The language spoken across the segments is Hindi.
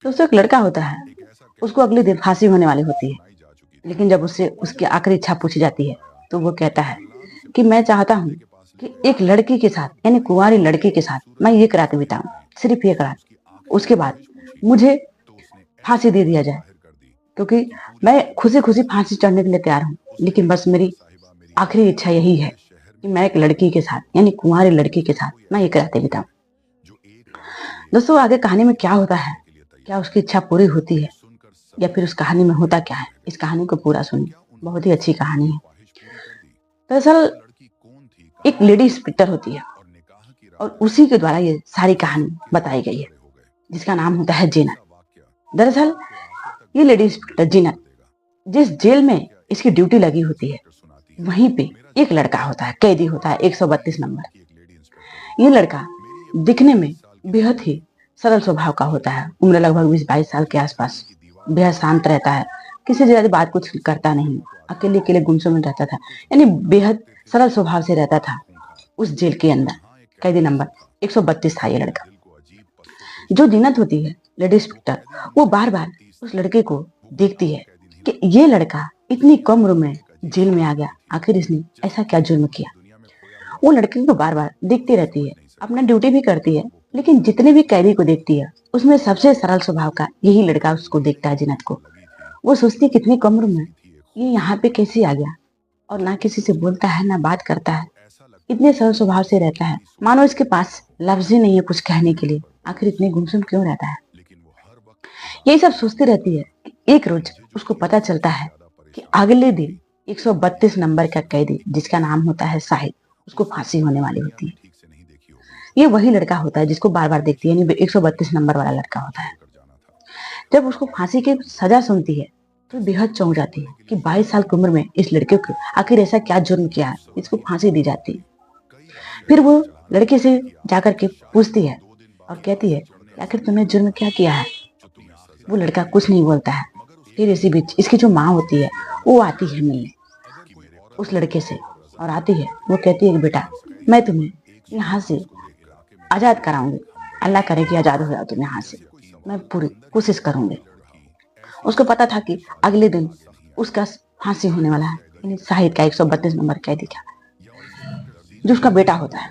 दोस्तों एक लड़का होता है, उसको अगले दिन फांसी होने वाली होती है। लेकिन जब उससे उसकी आखिरी इच्छा पूछी जाती है तो वो कहता है कि मैं चाहता हूँ कि एक लड़की के साथ यानी कुंवारी लड़की के साथ मैं एक रात बिताऊं, सिर्फ एक रात। उसके बाद मुझे फांसी दे दिया जाए, क्योंकि मैं खुशी खुशी फांसी चढ़ने के लिए तैयार हूँ। लेकिन बस मेरी आखिरी इच्छा यही है कि मैं एक लड़की के साथ यानी कुंवारी लड़की के साथ मैं एक रात बिताऊं। दोस्तों आगे कहानी में क्या होता है, क्या उसकी इच्छा पूरी होती है या फिर उस कहानी में होता क्या है, इस कहानी को पूरा सुनिए। बहुत ही अच्छी कहानी है। दरअसल एक लेडी इंस्पेक्टर होती है और उसी के द्वारा ये सारी कहानी बताई गई है, जिसका नाम होता है जीनत। दरअसल ये लेडी इंस्पेक्टर जीनत जिस जेल में इसकी ड्यूटी लगी होती है, वहीं पे एक लड़का होता है, कैदी होता है 132 नंबर। ये लड़का दिखने में बेहद ही सरल स्वभाव का होता है। उम्र लगभग 20-22 साल के आसपास। बेहद शांत रहता है, किसी से ज्यादा बात कुछ करता नहीं, अकेले अकेले गुमसुम में रहता था। यानी बेहद सरल स्वभाव से रहता था उस जेल के अंदर। कैदी नंबर 132 था ये लड़का। जो जीनत होती है लेडी इंस्पेक्टर, वो बार बार उस लड़के को देखती है कि ये लड़का इतनी कम उम्र में जेल में आ गया, आखिर इसने ऐसा क्या जुर्म किया। वो लड़के को बार बार देखती रहती है, अपना ड्यूटी भी करती है, लेकिन जितने भी कैदी को देखती है उसमें सबसे सरल स्वभाव का यही लड़का उसको देखता है, जीनत को। वो सोचती है कितनी कम उम्र में ये यहाँ पे कैसे आ गया, और ना किसी से बोलता है ना बात करता है, इतने सरल स्वभाव से रहता है, मानो इसके पास लफ्ज ही नहीं है कुछ कहने के लिए। आखिर इतने गुमसुम क्यों रहता है, यही सब सोचती रहती है कि एक रोज उसको पता चलता है कि अगले दिन 132 नंबर का कैदी, जिसका नाम होता है साहिद, उसको फांसी होने वाली होती है। ये वही लड़का होता है जिसको बार बार देखती है, यानी 132 नंबर वाला लड़का होता है। जब उसको फांसी की सजा सुनती है तो बेहद चौंक जाती है कि 22 साल की उम्र में इस लड़के को आखिर ऐसा क्या जुर्म किया है, इसको फांसी दी जाती है। फिर वो लड़के से जाकर के पूछती है और कहती है कि आखिर तुमने जुर्म क्या किया है। वो लड़का कुछ नहीं बोलता है। फिर इसी बीच इसकी जो माँ होती है वो आती है मिलने उस लड़के से, और आती है, वो कहती है कि बेटा मैं तुम्हें यहाँ से आजाद कराऊंगी, अल्लाह करे कि आजाद हो जाओ तुम यहाँ से, मैं पूरी कोशिश करूंगी। उसको पता था कि अगले दिन उसका फांसी होने वाला है, यानी शाहिद का 132 नंबर कैदी का, जो उसका बेटा होता है।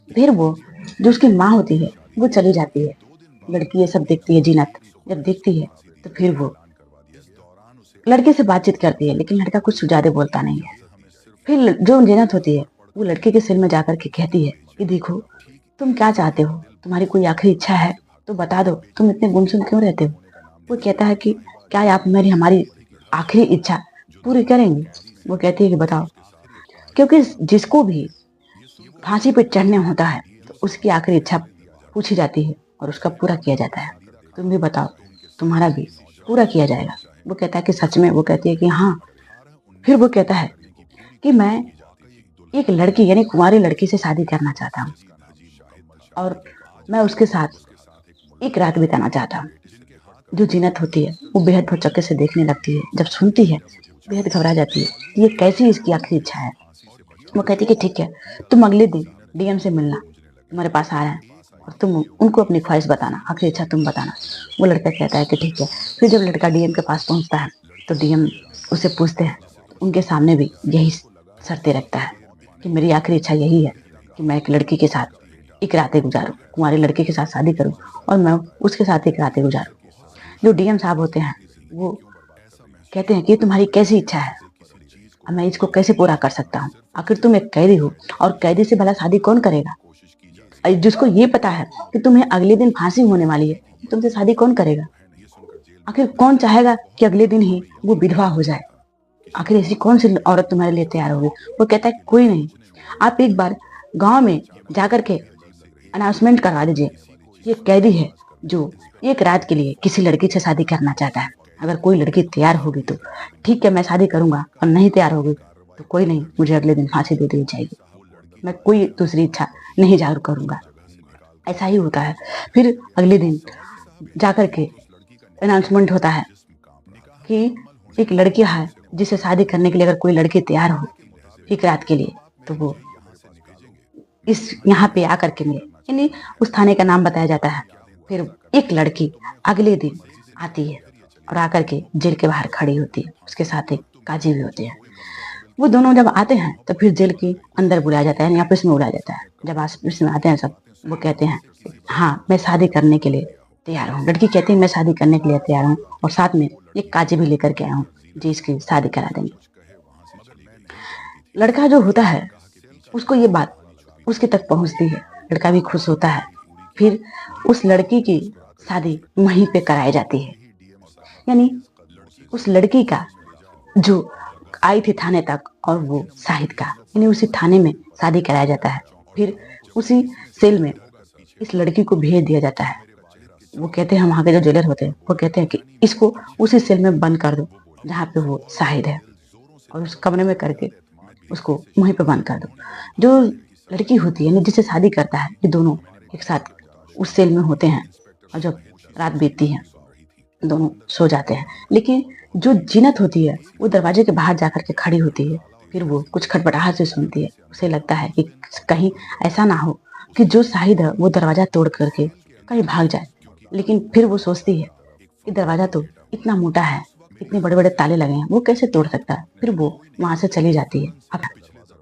फिर वो जो उसकी माँ होती है वो चली जाती है। लड़की ये सब देखती है, जीनत जब देखती है तो फिर वो लड़के से बातचीत करती है, लेकिन लड़का कुछ ज्यादा बोलता नहीं है। फिर जो जीनत होती है वो लड़के के सिर में जाकर के कहती है कि देखो तुम क्या चाहते हो, तुम्हारी कोई आखिरी इच्छा है तो बता दो, तुम इतने गुमसुम क्यों रहते हो। वो कहता है कि क्या आप मेरी हमारी आखिरी इच्छा पूरी करेंगे। वो कहती है कि बताओ, क्योंकि जिसको भी फांसी पे चढ़ने होता है तो उसकी आखिरी इच्छा पूछी जाती है और उसका पूरा किया जाता है। तुम भी बताओ, तुम्हारा भी पूरा किया जाएगा। वो कहता है कि सच में। वो कहती है कि हाँ। फिर वो कहता है कि मैं एक लड़की यानी कुंवारी लड़की से शादी करना चाहता हूँ और मैं उसके साथ एक रात बिताना चाहता हूँ। जो जीनत होती है वो बेहद भौचक्के से देखने लगती है, जब सुनती है बेहद घबरा जाती है, ये कैसी इसकी आखिरी इच्छा है। वो कहती है कि ठीक है, तुम अगले दिन डीएम से मिलना, तुम्हारे पास आ रहे हैं और तुम उनको अपनी ख्वाहिश बताना, आखिरी इच्छा तुम बताना। वो लड़का कहता है कि ठीक है। फिर जब लड़का डीएम के पास पहुंचता है तो डीएम उससे पूछते हैं, तो उनके सामने भी यही शर्तें रखता है कि मेरी आखिरी इच्छा यही है कि मैं एक लड़की के साथ एक रातें गुजारूं, कुंवारी लड़की के साथ शादी करूं और मैं उसके साथ एक रातें गुजारूं। जो डीएम साहब होते हैं वो कहते हैं कि तुम्हारी कैसी इच्छा है, अब मैं इसको कैसे पूरा कर सकता हूँ। आखिर तुम एक कैदी हो और कैदी से भला शादी कौन करेगा। जिसको ये पता है कि तुम्हें अगले दिन फांसी होने वाली है, तुमसे शादी कौन करेगा। आखिर कौन चाहेगा कि अगले दिन ही वो विधवा हो जाए। आखिर ऐसी कौन सी औरत तुम्हारे लिए तैयार होगी। वो कहता है कोई नहीं, आप एक बार गांव में जाकर के अनाउंसमेंट करवा दीजिए, ये कैदी है जो एक रात के लिए किसी लड़की से शादी करना चाहता है। अगर कोई लड़की तैयार होगी तो ठीक है, मैं शादी करूंगा, और नहीं तैयार होगी तो कोई नहीं, मुझे अगले दिन फांसी दे दी जाएगी, मैं कोई दूसरी इच्छा नहीं जाहिर करूंगा। ऐसा ही होता है। फिर अगले दिन जाकर के अनाउंसमेंट होता है कि एक लड़की है जिसे शादी करने के लिए अगर कोई लड़की तैयार हो एक रात के लिए तो वो इस यहाँ पे आकर के मिले, यानी उस थाने का नाम बताया जाता है। फिर एक लड़की अगले दिन आती है और आकर के जेल के बाहर खड़ी होती है, उसके साथ एक काजी भी होते हैं। वो दोनों जब आते हैं तो फिर जेल के अंदर बुलाया जाता है, ऑफिस में बुलाया जाता है। जब ऑफिस में आते हैं सब, वो कहते हैं हाँ मैं शादी करने के लिए तैयार हूँ। लड़की कहती है मैं शादी करने के लिए तैयार हूँ और साथ में एक काजी भी लेकर के आया हूँ जी इसकी शादी करा देंगे। लड़का जो होता है उसको ये बात उसके तक पहुंचती है, लड़का भी खुश होता है। फिर उस लड़की की शादी वहीं पे कराई जाती है। यानी उस लड़की का जो आई थी थाने तक और वो शाहिद का, यानी उसी थाने में शादी कराया जाता है। फिर उसी सेल में इस लड़की को भेज दिया जाता है। वो कहते हैं, वहां के जो जेलर होते हैं वो कहते हैं कि इसको उसी सेल में बंद कर दो जहाँ पे वो शाहिद है, और उस कमरे में करके उसको वहीं पे बंद कर दो। जो लड़की होती है, यानी जिससे शादी करता है, ये दोनों एक साथ उस सेल में होते हैं और जब रात बीतती है दोनों सो जाते हैं। लेकिन जो जीनत होती है वो दरवाजे के बाहर जाकर के खड़ी होती है। फिर वो कुछ खटपटाहट से सुनती है, उसे लगता है कि कहीं ऐसा ना हो कि जो शाहिद है वो दरवाजा तोड़ करके कहीं भाग जाए। लेकिन फिर वो सोचती है कि दरवाजा तो इतना मोटा है, इतने बड़े बड़े ताले लगे हैं, वो कैसे तोड़ सकता है। फिर वो वहां से चली जाती है। अब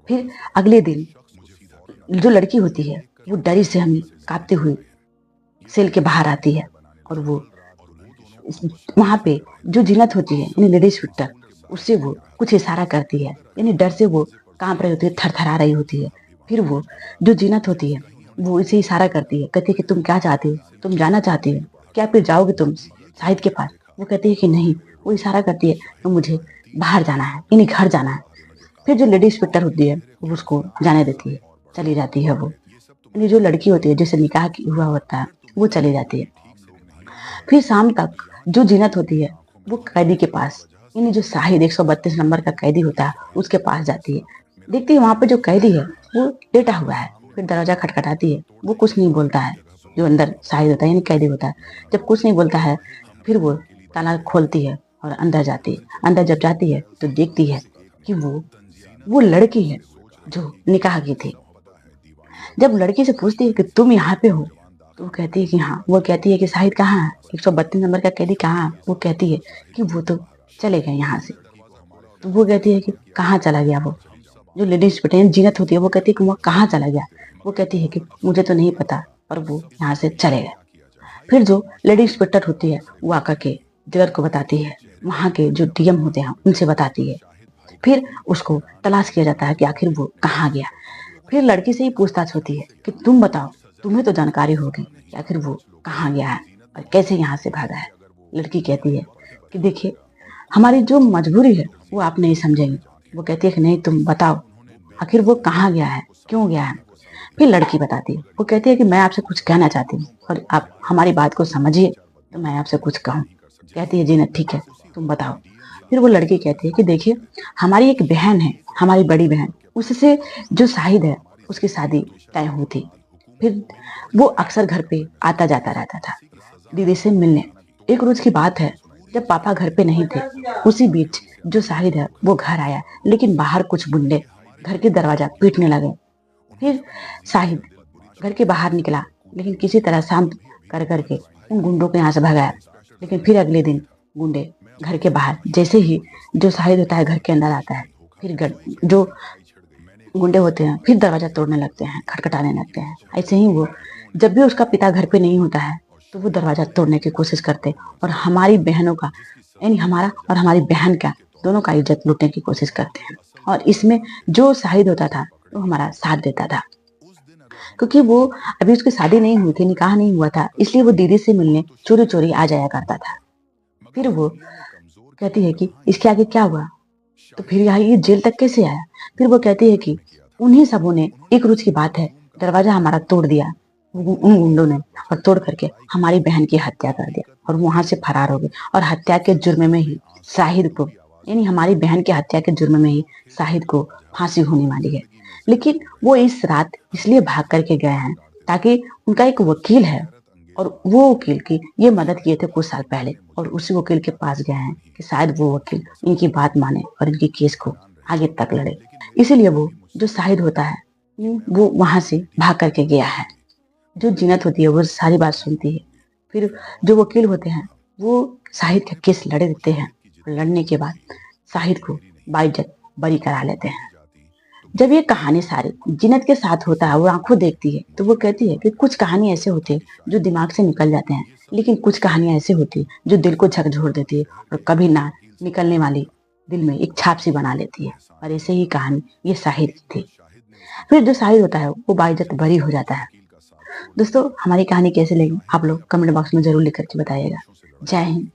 फिर अगले दिन जो लड़की होती है वो डरी से हमें कांपते हुए सेल के बाहर आती है और वो वहां पे जो जीनत होती है यानी लेडीज विक्टर, उससे वो कुछ इशारा करती है, यानी डर से वो कांप रही होती है, थरथरा रही होती है। फिर वो जो जीनत होती है वो इसे इशारा करती है, कहती है कि तुम क्या चाहती हो, तुम जाना चाहती हो क्या, फिर जाओगे तुम शाहिद के पास। वो कहती है कि नहीं। वो इशारा करती है कि मुझे बाहर जाना है, यानी घर जाना है। फिर जो लेडी इंस्पेक्टर होती है वो उसको जाने देती है, चली जाती है। वो यानी जो लड़की होती है जिससे निकाह हुआ होता है वो चली जाती है। फिर शाम तक जो जीनत होती है वो कैदी के पास, यानी जो शाहिद 132 नंबर का कैदी होता है उसके पास जाती है। देखती है वहां पे जो कैदी है वो लेटा हुआ है। फिर दरवाजा खटखटाती है, वो कुछ नहीं बोलता है। जो अंदर शाहिद होता है यानी कैदी होता है, जब कुछ नहीं बोलता है फिर वो ताला खोलती है और अंदर जाती है। अंदर जब जाती है तो देखती है कि वो लड़की है जो निकाह की थी। जब लड़की से पूछती है कि तुम यहाँ पे हो, तो वो कहती है कि हाँ। वो कहती है कि शाहिद कहाँ है, 132 नंबर का कैदी कहाँ है। वो कहती है कि वो तो चले गए यहाँ से। तो वो कहती है कि कहाँ चला गया वो। जो लेडीज बेटे जीनत होती है वो कहती है कि वो कहाँ चला गया। वो कहती है कि मुझे तो नहीं पता, पर वो यहाँ से चले गए। फिर जो लेडी इंस्पेक्टर होती है वो आकर के जेलर को बताती है, वहाँ के जो डीएम होते हैं उनसे बताती है। फिर उसको तलाश किया जाता है कि आखिर वो कहाँ गया। फिर लड़की से ही पूछताछ होती है कि तुम बताओ, तुम्हें तो जानकारी होगी कि आखिर वो कहाँ गया है और कैसे यहाँ से भागा है। लड़की कहती है कि देखिए हमारी जो मजबूरी है वो आप नहीं समझेंगे। वो कहती है कि नहीं तुम बताओ आखिर वो कहाँ गया है, क्यों गया है। फिर लड़की बताती है, वो कहती है कि मैं आपसे कुछ कहना चाहती हूँ और आप हमारी बात को समझिए तो मैं आपसे कुछ कहूँ। कहती है जी ना ठीक है तुम बताओ। फिर वो लड़की कहती है कि देखिए हमारी एक बहन है, हमारी बड़ी बहन, उससे जो शाहिद है उसकी शादी तय हुई थी। फिर वो अक्सर घर पे आता जाता रहता था दीदी से मिलने। एक रोज की बात है जब पापा घर पे नहीं थे, उसी बीच जो शाहिद है वो घर आया, लेकिन बाहर कुछ गुंडे घर के दरवाजा पीटने लगे। फिर शाहिद घर के बाहर निकला, लेकिन किसी तरह शांत कर करके उन गुंडों को यहाँ से भगाया। लेकिन फिर अगले दिन गुंडे घर के बाहर जैसे ही जो शाहिद होता है घर के अंदर आता है, फिर जो गुंडे होते हैं फिर दरवाजा तोड़ने लगते हैं, खटखटाने लगते हैं। ऐसे ही वो जब भी उसका पिता घर पे नहीं होता है तो वो दरवाजा तोड़ने की कोशिश करते और हमारी बहनों का, यानी हमारा और हमारी बहन का, दोनों का इज्जत लूटने की कोशिश करते हैं। और इसमें जो शाहिद होता था वो हमारा साथ देता था, क्योंकि वो अभी उसकी शादी नहीं हुई थी, निकाह नहीं हुआ था, इसलिए वो दीदी से मिलने चोरी चोरी आ जाया करता था। फिर वो कहती है कि इसके आगे क्या हुआ, तो फिर यहाँ ये जेल तक कैसे आया। फिर वो कहती है कि उन्हीं सबों ने, एक रोज की बात है, दरवाजा हमारा तोड़ दिया उन गुंडों ने, और तोड़ करके हमारी बहन की हत्या कर दिया और वहां से फरार हो गए। और हत्या के जुर्म में ही शाहिद को, यानी हमारी बहन की हत्या के जुर्म में ही शाहिद को फांसी होने वाली है। लेकिन वो इस रात इसलिए भाग करके गए हैं ताकि उनका एक वकील है और वो वकील की ये मदद किए थे कुछ साल पहले, और उसी वकील के पास गए हैं कि शायद वो वकील इनकी बात माने और इनकी केस को आगे तक लड़े। इसीलिए वो जो शाहिद होता है वो वहां से भाग करके गया है। जो जीनत होती है वो सारी बात सुनती है, फिर जो वकील होते हैं वो शाहिद का केस लड़ देते हैं और लड़ने के बाद शाहिद को बाइज्जत बरी करा लेते हैं। जब ये कहानी सारी जीनत के साथ होता है, वो आंखों देखती है तो वो कहती है कि कुछ कहानी ऐसे होती है जो दिमाग से निकल जाते हैं, लेकिन कुछ कहानियां ऐसी होती है जो दिल को झकझोर देती है और कभी ना निकलने वाली दिल में एक छाप सी बना लेती है। और ऐसे ही कहानी ये शाहिद की थी। फिर जो शाहिद होता है वो बाइज्जत बरी हो जाता है। दोस्तों, हमारी कहानी कैसे लगी आप लोग कमेंट बॉक्स में जरूर लिख करके बताइएगा। जय हिंद।